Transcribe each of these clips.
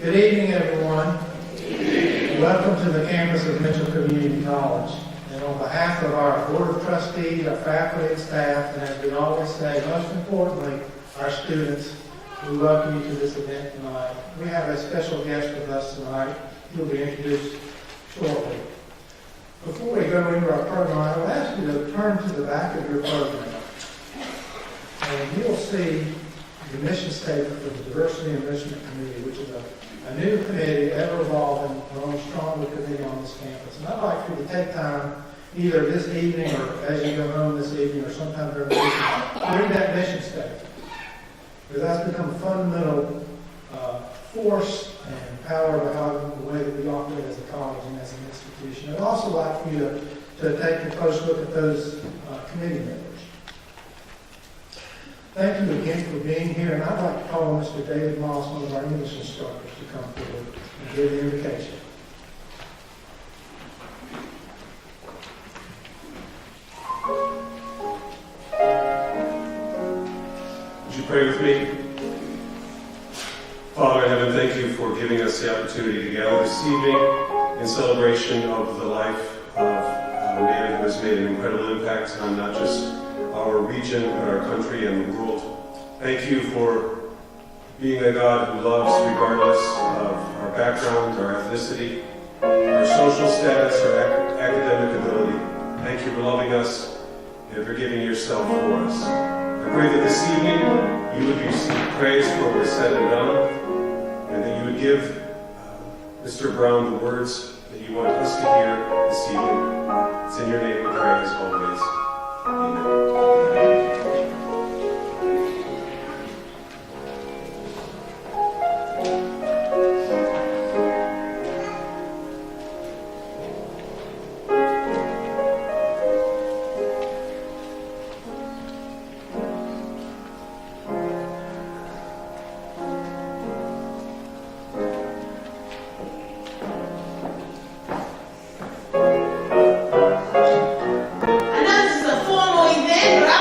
Good evening, everyone. Welcome to the campus of Mitchell Community College. And on behalf of our Board of Trustees, our faculty and staff, and as we always say, most importantly, our students, we welcome you to this event tonight. We have a special guest with us tonight. He'll be introduced shortly. Before we go into our program, I will ask you to turn to the back of your program. And you'll see the mission statement for the Diversity Enrichment Committee, which is a new committee, ever-evolving, growing stronger committee on this campus. And I'd like for you to take time, either this evening or as you go home this evening or sometime during the week, to read that mission statement. Because that's become a fundamental force and power behind the way that we operate as a college and as an institution. I'd also like for you to take a close look at those committee members. Thank you again for being here, and I'd like to call on Mr. David Moss, one of our English instructors, to come forward and give the invocation. Would you pray with me? Father in heaven, thank you for giving us the opportunity to gather this evening in celebration of the life of a man who has made an incredible impact on not just our region, but our country and the world. Thank you for being a God who loves regardless of our background, our ethnicity, our social status, or academic ability. Thank you for loving us and for giving yourself for us. I pray that this evening you would receive praise for what was said and done, and that you would give Mr. Brown the words that you want us to hear this evening. It's in your name we pray as always. Amen. I know this is a formal event, but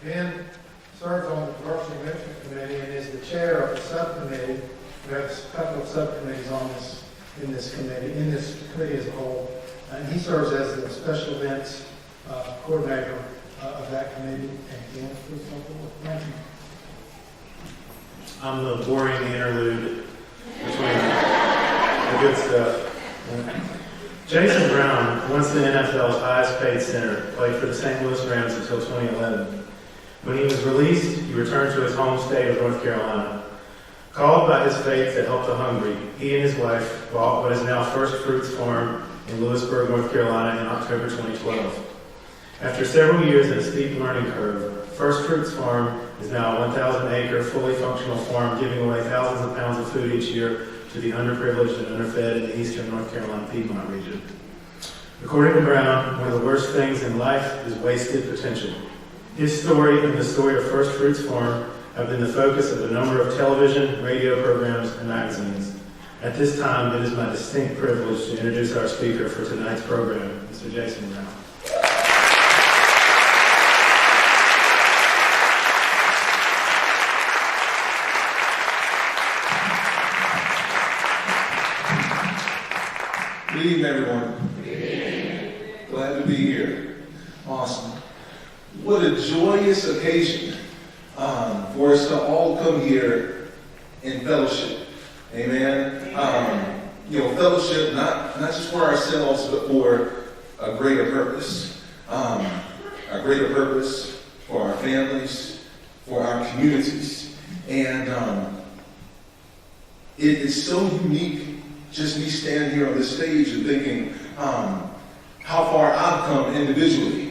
Ben serves on the Diversity and Mention Committee and is the chair of the subcommittee. We have a couple of subcommittees on this, in this committee as a whole. And he serves as the special events coordinator of that committee. And again, please come forward. Thank you. I'm the boring interlude between the good stuff. Jason Brown, once the NFL's highest paid center, played for the St. Louis Rams until 2011. When he was released, he returned to his home state of North Carolina. Called by his faith to help the hungry, he and his wife bought what is now First Fruits Farm in Lewisburg, North Carolina in October 2012. After several years and a steep learning curve, First Fruits Farm is now a 1,000-acre, fully functional farm giving away thousands of pounds of food each year to the underprivileged and underfed in the eastern North Carolina Piedmont region. According to Brown, one of the worst things in life is wasted potential. His story and the story of First Fruits Farm have been the focus of a number of television, radio programs, and magazines. At this time, it is my distinct privilege to introduce our speaker for tonight's program, Mr. Jason Brown. Good evening, everyone. Good evening. Glad to be here. Awesome. What a joyous occasion for us to all come here in fellowship. Amen. Fellowship not just for ourselves, but for a greater purpose. A greater purpose for our families, for our communities. And it is so unique just me standing here on this stage and thinking how far I've come individually.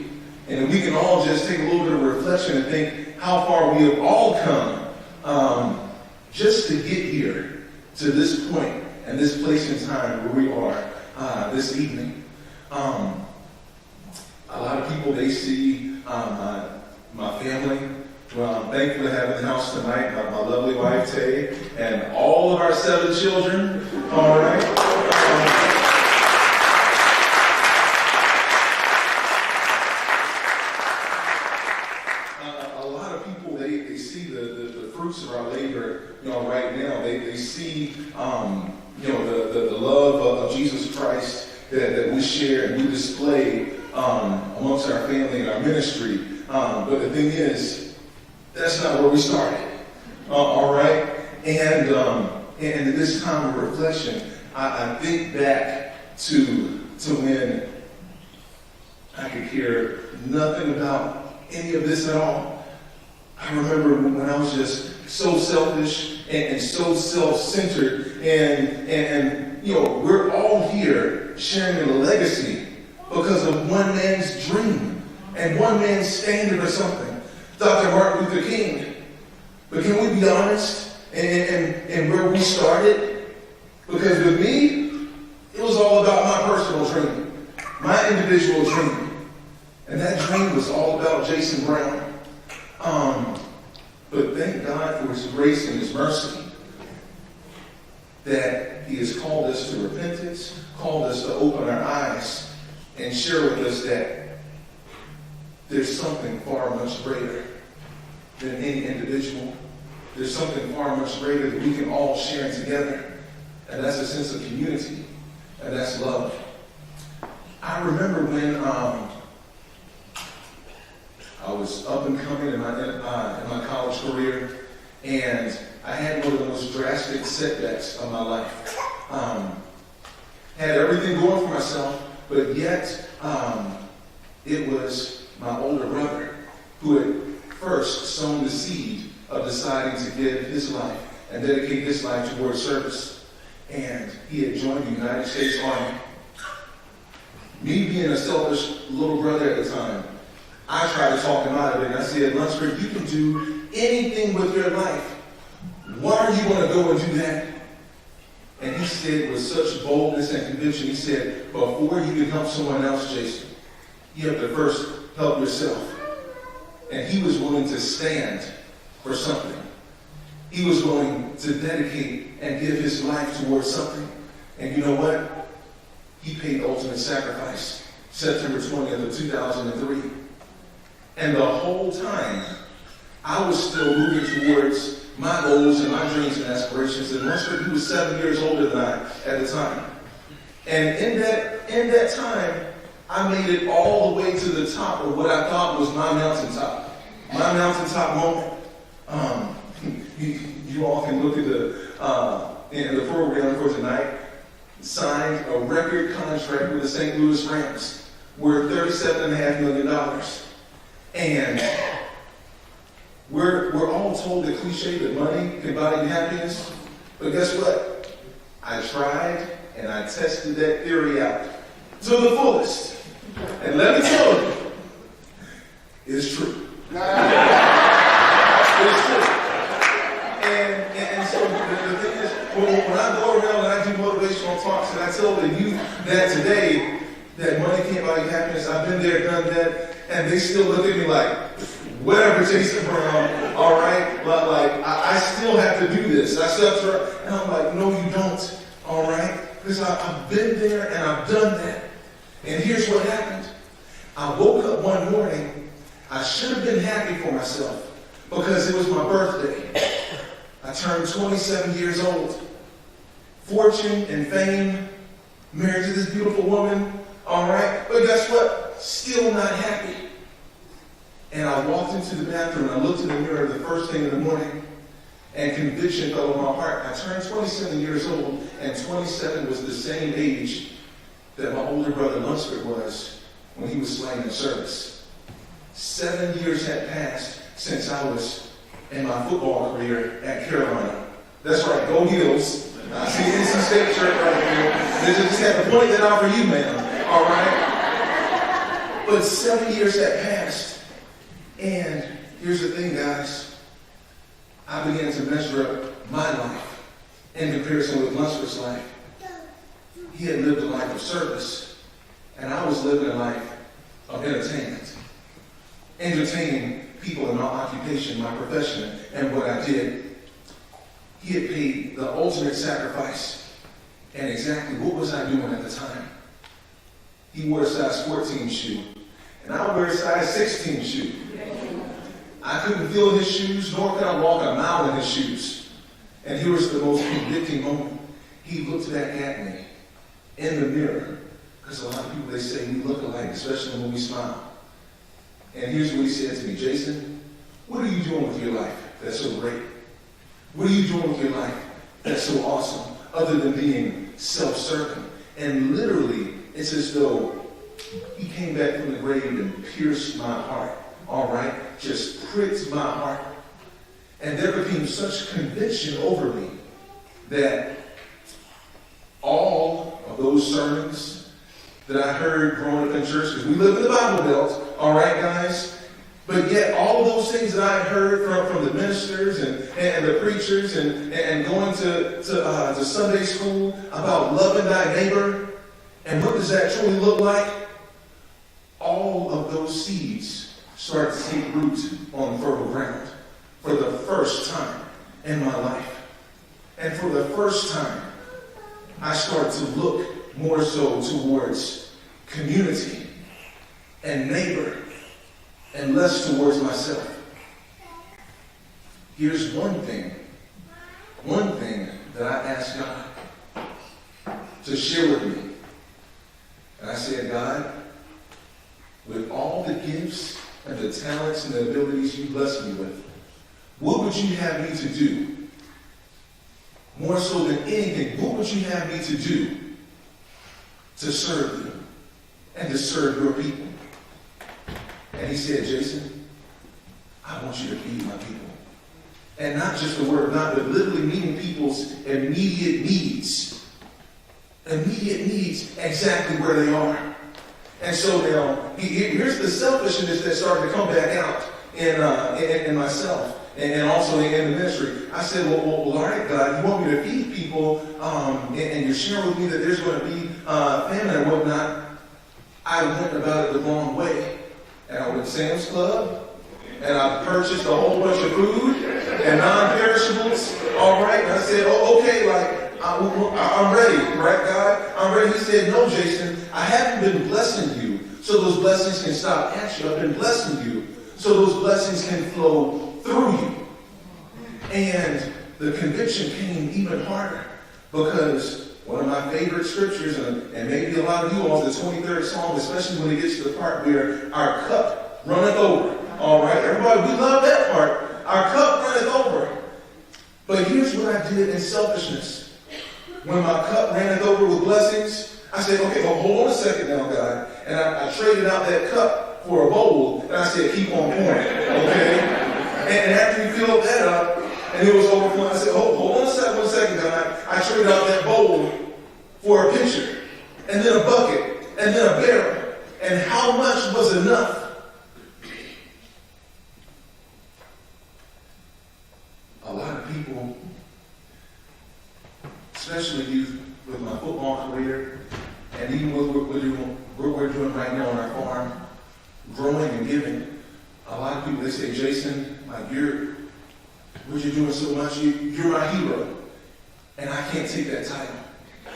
And we can all just take a little bit of reflection and think how far we have all come just to get here to this point and this place in time where we are this evening. A lot of people, they see my family. Well, I'm thankful to have in the house tonight my lovely wife, Tay, and all of our 7 children. All right. A lot of people, they see the fruits of our labor, right now. They see, the love of Jesus Christ that we share and we display amongst our family and our ministry. But the thing is, that's not where we started. All right? And in this time of reflection, I think back to when I could care nothing about any of this at all. I remember when I was just so selfish and so self-centered, and we're all here sharing a legacy because of one man's dream and one man's standard or something. Dr. Martin Luther King. But can we be honest and where we started? Because with me, it was all about my personal dream, my individual dream. And that dream was all about Jason Brown. But thank God for his grace and his mercy that he has called us to repentance, called us to open our eyes and share with us that there's something far much greater than any individual. There's something far much greater that we can all share together. And that's a sense of community. And that's love. I remember when I was up and coming in my college career, and I had one of the most drastic setbacks of my life. Had everything going for myself, but yet it was my older brother who had first sown the seed of deciding to give his life and dedicate his life towards service. And he had joined the United States Army. Me being a selfish little brother at the time, I tried to talk him out of it. And I said, Lunsford, you can do anything with your life. Why are you going to go and do that? And he said with such boldness and conviction, he said, before you can help someone else, Jason, you have to first help yourself. And he was willing to stand for something. He was willing to dedicate and give his life towards something. And you know what? He paid the ultimate sacrifice, September 20th of 2003. And the whole time, I was still moving towards my goals and my dreams and aspirations. And Lunsford, he was 7 years older than I at the time. And in that time, I made it all the way to the top of what I thought was my mountaintop moment. You all can look at the program for tonight. Signed a record contract with the St. Louis Rams worth $37.5 million. And we're all told the cliche that money can buy you happiness. But guess what? I tried and I tested that theory out to the fullest. And let me tell you, it's true. It's true. And so the thing is, when I go around and I do motivational talks and I tell the youth that today, that money can't buy you happiness, I've been there, done that, and they still look at me like, whatever, Jason Brown, all right? Like I still have to do this. I still have to, and I'm like, no, you don't, all right? Because I've been there and I've done that. And here's what happened. I woke up one morning, I should have been happy for myself because it was my birthday. I turned 27 years old. Fortune and fame, married to this beautiful woman, all right? But guess what? Still not happy. And I walked into the bathroom, I looked in the mirror the first thing in the morning, and conviction fell on my heart. I turned 27 years old, and 27 was the same age that my older brother Lunsford was when he was slain in service. 7 years had passed since I was in my football career at Carolina. That's right, go Heels. I see NC State shirt right here. They just had to point that out for you, man. All right? But 7 years had passed. And here's the thing, guys. I began to measure up my life in comparison with Lunsford's life. He had lived a life of service, and I was living a life of entertainment. Entertaining people in my occupation, my profession, and what I did. He had paid the ultimate sacrifice. And exactly what was I doing at the time? He wore a size 14 shoe, and I wear a size 16 shoe. I couldn't feel his shoes, nor could I walk a mile in his shoes. And here was the most convicting moment. He looked back at me in the mirror, because a lot of people, they say we look alike, especially when we smile. And here's what he said to me: Jason, what are you doing with your life that's so great? What are you doing with your life that's so awesome, other than being self-serving? And literally, it's as though he came back from the grave and pierced my heart. All right, just pricked my heart. And there became such conviction over me that all of those sermons that I heard growing up in church, because we live in the Bible Belt, all right, guys? But yet all of those things that I had heard from the ministers and the preachers and going to Sunday school about loving thy neighbor, and what does that truly look like? All of those seeds started to take root on fertile ground for the first time in my life. And for the first time, I started to look more so towards community and neighbor and less towards myself. Here's one thing that I asked God to share with me. And I said, God, with all the gifts and the talents and the abilities you blessed me with, what would you have me to do? More so than anything, what would you have me to do to serve you and to serve your people? And he said, Jason, I want you to feed my people. And not just the word of God, but literally meeting people's immediate needs. Immediate needs exactly where they are. And so now, here's the selfishness that started to come back out in myself and also in the ministry. I said, well, all right, God, you want me to feed people, and you're sharing with me that there's going to be famine and whatnot. I went about it the wrong way. And I went to Sam's Club, and I purchased a whole bunch of food and non-perishables. All right, and I said, oh, okay, like, I'm ready, right, God? I'm ready. He said, no, Jason, I haven't been blessing you so those blessings can stop at you. I've been blessing you so those blessings can flow through you. And the conviction came even harder because one of my favorite scriptures, and maybe a lot of you all, is the 23rd Psalm, especially when it gets to the part where our cup runneth over. All right, everybody, we love that part. Our cup runneth over. But here's what I did in selfishness. When my cup ran over with blessings, I said, okay, well, hold on a second now, God. And I traded out that cup for a bowl, and I said, keep on pouring, okay? And after you filled that up, and it was overflowing, I said, hold on one second, God. I traded out that bowl for a pitcher, and then a bucket, and then a barrel. And how much was enough? A lot of people, especially youth, with my football career, and even with what we're doing right now on our farm, growing and giving, a lot of people, they say, Jason, like what you're doing so much, you're my hero. And I can't take that title.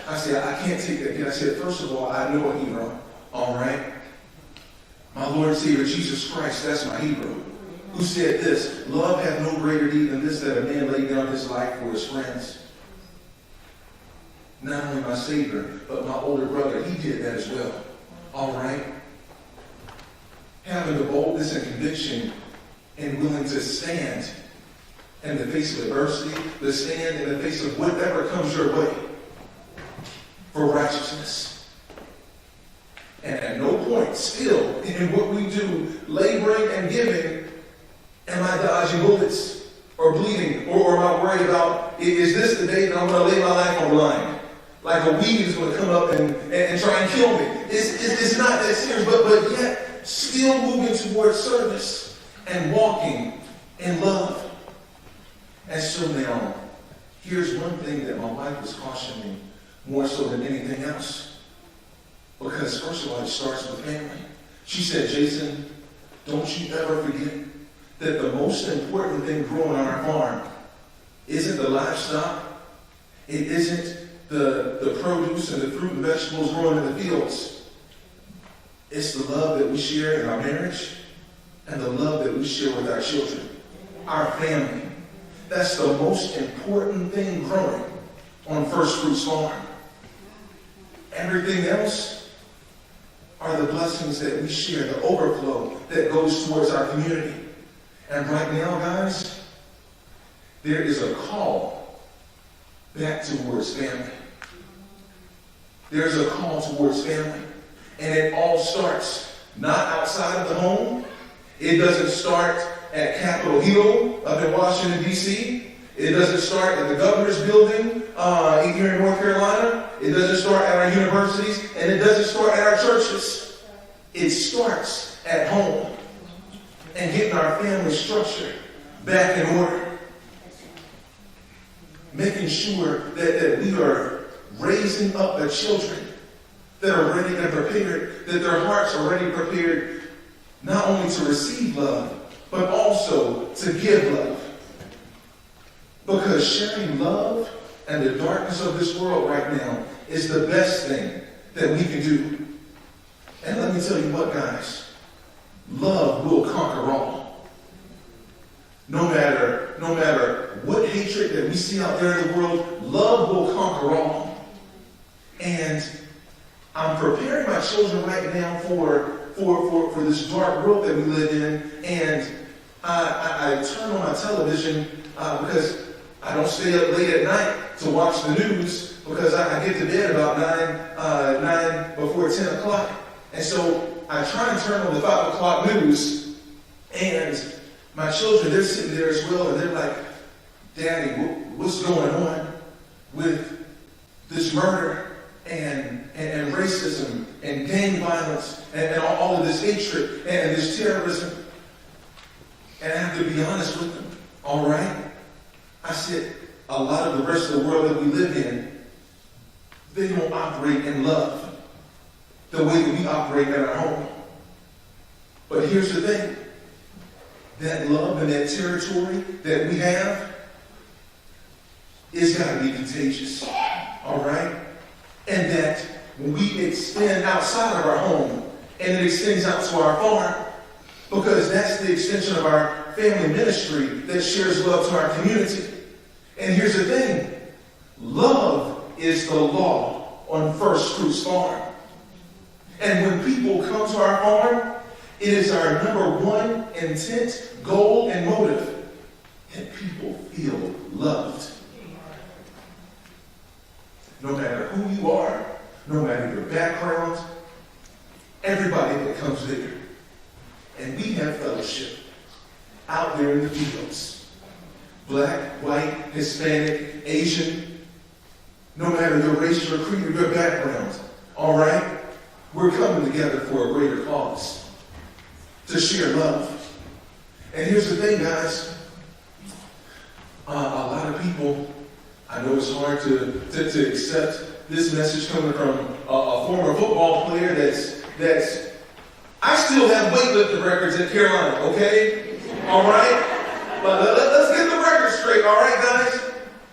I said, I can't take that. And I said, first of all, I know a hero, all right? My Lord and Savior, Jesus Christ, that's my hero. Who said this, love hath no greater deed than this, that a man lay down his life for his friends. Not only my Savior, but my older brother, he did that as well. All right? Having the boldness and conviction and willing to stand in the face of adversity, to stand in the face of whatever comes your way for righteousness. And at no point, still, in what we do, laboring and giving, am I dodging bullets or bleeding, or am I worried about, is this the day that I'm going to lay my life on the line? Like a weed is going to come up and try and kill me. It's not that serious, but yet still moving towards service and walking in love. And so now, here's one thing that my wife was cautioning me more so than anything else. Because first of all, it starts with family. She said, Jason, don't you ever forget that the most important thing growing on our farm isn't the livestock. It isn't the produce and the fruit and vegetables growing in the fields. It's the love that we share in our marriage and the love that we share with our children, our family. That's the most important thing growing on First Fruits Farm. Everything else are the blessings that we share, the overflow that goes towards our community. And right now, guys, there is a call back towards family. There's a call towards family. And it all starts not outside of the home. It doesn't start at Capitol Hill up in Washington, D.C. It doesn't start at the governor's building here in North Carolina. It doesn't start at our universities. And it doesn't start at our churches. It starts at home. And getting our family structure back in order. Making sure that we are raising up the children that are ready and prepared, that their hearts are ready and prepared not only to receive love, but also to give love. Because sharing love and the darkness of this world right now is the best thing that we can do. And let me tell you what, guys. Love will conquer all. No matter what hatred that we see out there in the world, love will conquer all. And I'm preparing my children right now for this dark world that we live in. And I turn on my television because I don't stay up late at night to watch the news because I get to bed about 9 before 10 o'clock. And so I try and turn on the 5 o'clock news, and my children, they're sitting there as well, and they're like, Daddy, what's going on with this murder and racism and gang violence and all of this hatred and this terrorism? And I have to be honest with them, all right? I said, a lot of the rest of the world that we live in, they don't operate in love the way that we operate at our home. But here's the thing. That love and that territory that we have is got to be contagious. All right? And that when we extend outside of our home, and it extends out to our farm, because that's the extension of our family ministry that shares love to our community. And here's the thing. Love is the law on First Fruits Farm. And when people come to our farm, it is our number one intent, goal, and motive that people feel loved. No matter who you are, no matter your background, everybody that comes there. And we have fellowship out there in the fields. Black, white, Hispanic, Asian, no matter your race, your creed, or your background. All right? We're coming together for a greater cause. To share love. And here's the thing, guys. A lot of people, I know it's hard to accept this message coming from a former football player that's I still have weightlifting records at Carolina, okay? All right? But let's get the record straight, all right, guys?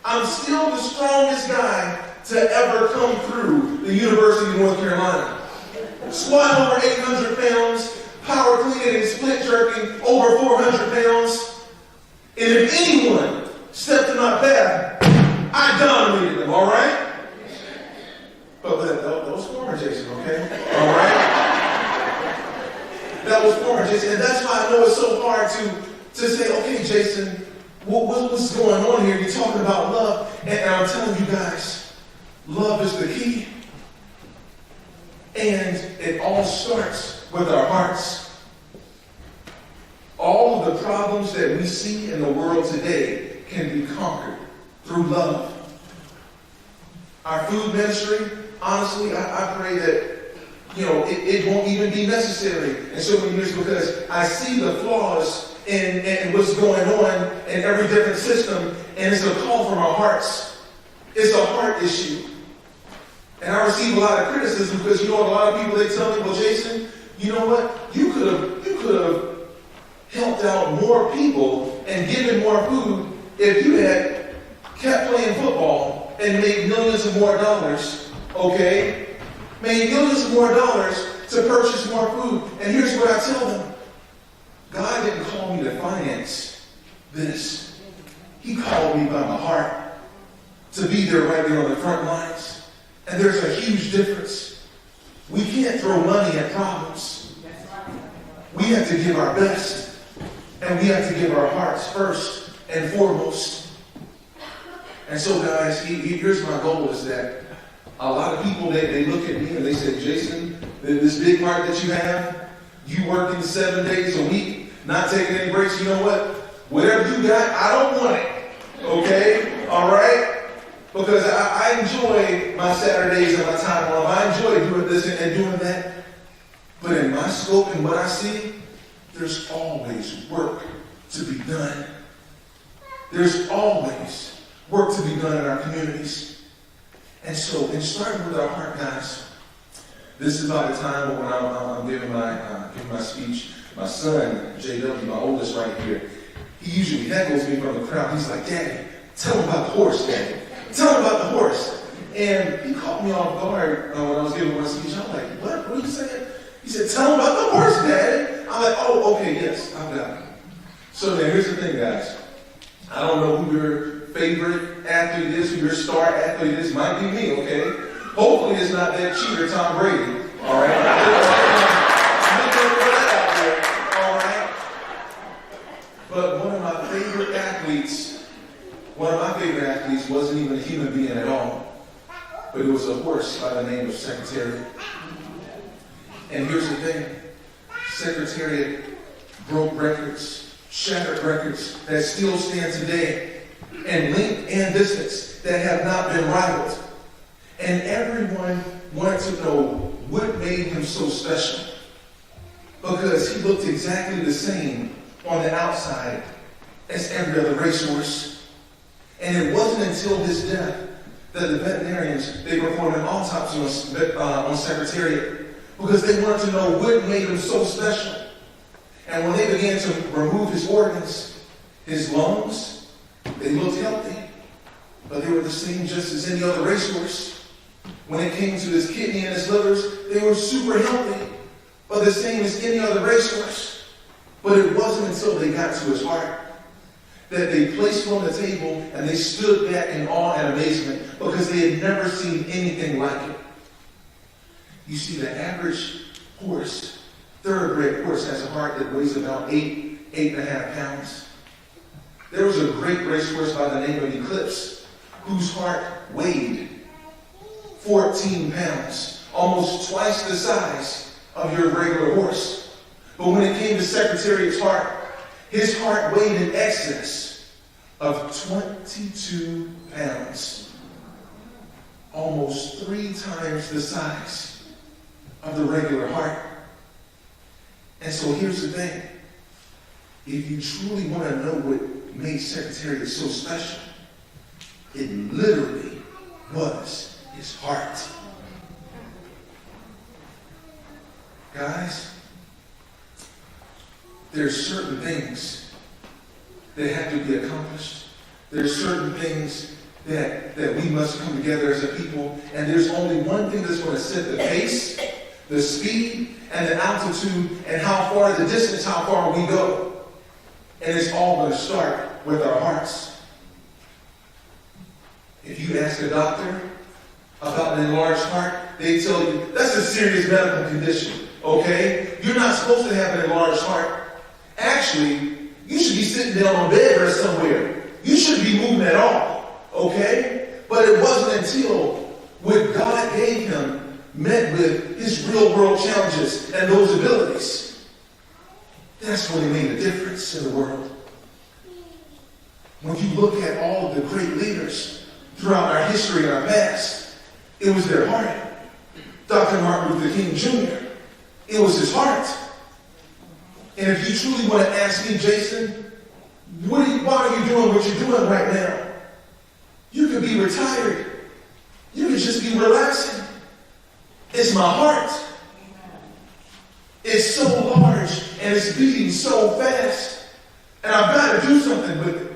I'm still the strongest guy to ever come through the University of North Carolina. Squat over 800 pounds, power cleaning and split jerking over 400 pounds. And if anyone stepped in my path, I dominated them, all right? But that was former Jason, okay? All right? That was former Jason. And that's why I know it's so hard to say, okay, Jason, what's going on here? You're talking about love. And I'm telling you guys, love is the key. And it all starts with our hearts. All of the problems that we see in the world today can be conquered through love. Our food ministry, honestly, I pray that, it won't even be necessary in so many years, because I see the flaws in what's going on in every different system, and it's a call from our hearts. It's a heart issue. And I receive a lot of criticism because, a lot of people, they tell me, well, Jason, you know what? You could have helped out more people and given more food if you had kept playing football and made millions of more dollars, okay? Made millions of more dollars to purchase more food. And here's what I tell them. God didn't call me to finance this. He called me by my heart to be there right there on the front lines. And there's a huge difference. We can't throw money at problems. We have to give our best. And we have to give our hearts first and foremost. And so, guys, here's my goal, is that a lot of people, they look at me and they say, Jason, this big heart that you have, you working 7 days a week, not taking any breaks, you know what? Whatever you got, I don't want it. Okay? All right? Because I enjoy my Saturdays and my time off. I enjoy doing this and doing that. But in my scope and what I see, there's always work to be done. There's always work to be done in our communities. And so, in starting with our heart, guys, this is about the time when I'm giving my speech. My son, JW, my oldest right here, he usually heckles me from the crowd. He's like, Daddy, tell him about the horse, Daddy. Tell him about the horse. And he caught me off guard when I was giving my speech. I'm like, what? What are you saying? He said, tell him about the horse, Daddy. I'm like, oh, okay, yes, I've got it. So now here's the thing, guys. I don't know who your favorite athlete is, who your star athlete is. Might be me, okay? Hopefully it's not that cheater Tom Brady. All right? All right? But one of my favorite athletes wasn't even a human being at all. But it was a horse by the name of Secretariat. And here's the thing. Secretariat broke records, shattered records that still stand today, and length and distance that have not been rivaled. And everyone wanted to know what made him so special, because he looked exactly the same on the outside as every other racehorse. And it wasn't until his death that the veterinarians, they performed an autopsy on Secretariat, because they wanted to know what made him so special. And when they began to remove his organs, his lungs, they looked healthy, but they were the same just as any other racehorse. When it came to his kidney and his livers, they were super healthy, but the same as any other racehorse. But it wasn't until they got to his heart that they placed him on the table and they stood back in awe and amazement because they had never seen anything like it. You see, the average horse, thoroughbred horse, has a heart that weighs about 8.5 pounds. There was a great racehorse by the name of Eclipse whose heart weighed 14 pounds, almost twice the size of your regular horse. But when it came to Secretariat's heart, his heart weighed in excess of 22 pounds, almost 3 times the size of the regular heart. And so here's the thing. If you truly want to know what made Secretariat so special, it literally was his heart. Guys, there's certain things that have to be accomplished. There's certain things that we must come together as a people. And there's only one thing that's going to set the pace, the speed, and the altitude, and how far the distance, how far we go. And it's all going to start with our hearts. If you ask a doctor about an enlarged heart, they tell you that's a serious medical condition, okay? You're not supposed to have an enlarged heart. Actually, you should be sitting down on bed rest somewhere. You shouldn't be moving at all, okay? But it wasn't until what God gave him met with his real world challenges and those abilities. That's when he made a difference in the world. When you look at all of the great leaders throughout our history and our past, it was their heart. Dr. Martin Luther King Jr., it was his heart. And if you truly want to ask me, Jason, why are you doing what you're doing right now? You could be retired. You could just be relaxing. It's my heart. It's so large and it's beating so fast. And I've got to do something with it.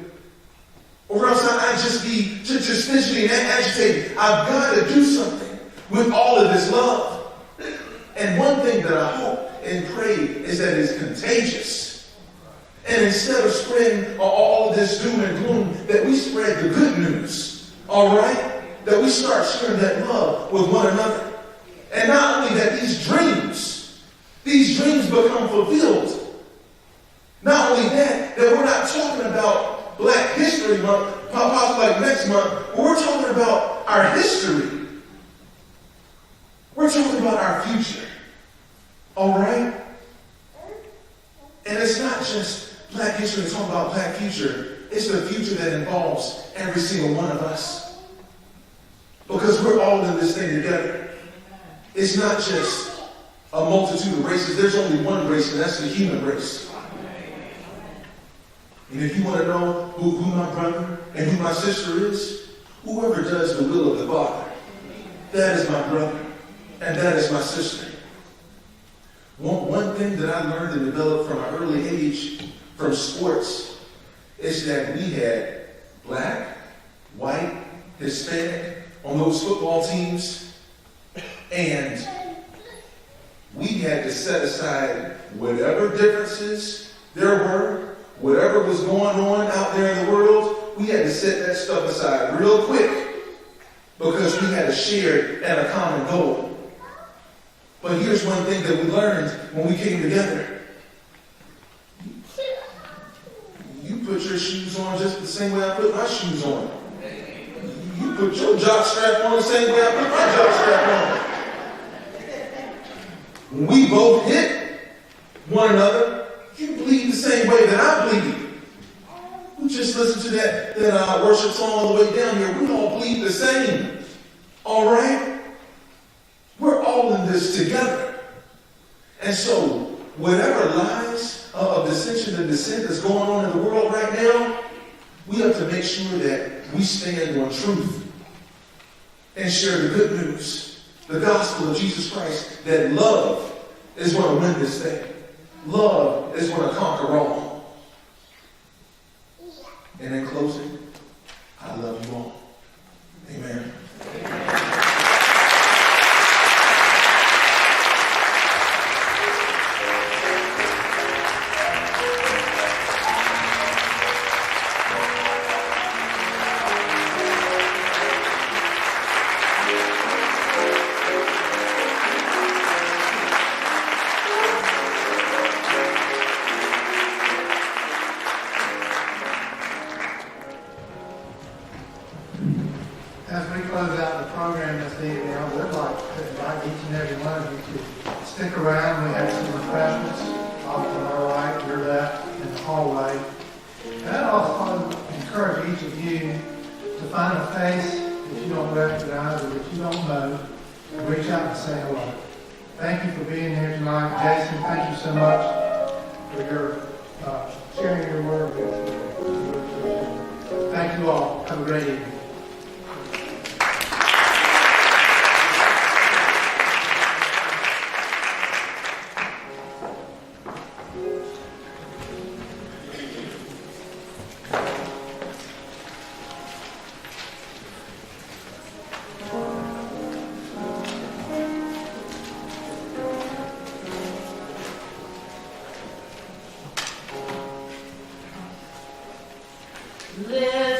Or else I'd just be just fidgety and agitated. I've got to do something with all of this love. And one thing that I hope and pray is that it's contagious. And instead of spreading all of this doom and gloom, that we spread the good news. All right? That we start sharing that love with one another. And not only that, these dreams become fulfilled. Not only that we're not talking about Black History Month, possibly like next month, but we're talking about our history. We're talking about our future. All right? And it's not just Black history to talk about Black future. It's the future that involves every single one of us. Because we're all in this thing together. It's not just a multitude of races. There's only one race, and that's the human race. And if you want to know who my brother and who my sister is, whoever does the will of the Father, that is my brother, and that is my sister. One thing that I learned and developed from an early age from sports is that we had Black, white, Hispanic on those football teams. And we had to set aside whatever differences there were, whatever was going on out there in the world, we had to set that stuff aside real quick because we had a shared and a common goal. But here's one thing that we learned when we came together. You put your shoes on just the same way I put my shoes on. You put your jock strap on the same way I put my jock strap on. When we both hit one another, you bleed the same way that I bleed. We just listened to that worship song all the way down here. We all bleed the same. All right? We're all in this together. And so, whatever lies of dissension and dissent that's going on in the world right now, we have to make sure that we stand on truth and share the good news. The gospel of Jesus Christ, that love is going to win this thing. Love is going to conquer all. And in closing, I love you all. Amen. As we close out the program this evening, I would like to invite each and every one of you to stick around. We have some refreshments off to our right, your left, in the hallway. And I'd also encourage each of you to find a face that you don't recognize or that you don't know, and reach out and say hello. Thank you for being here tonight. Jason, thank you so much for your sharing your word with us. Thank you all. Have a great evening. Live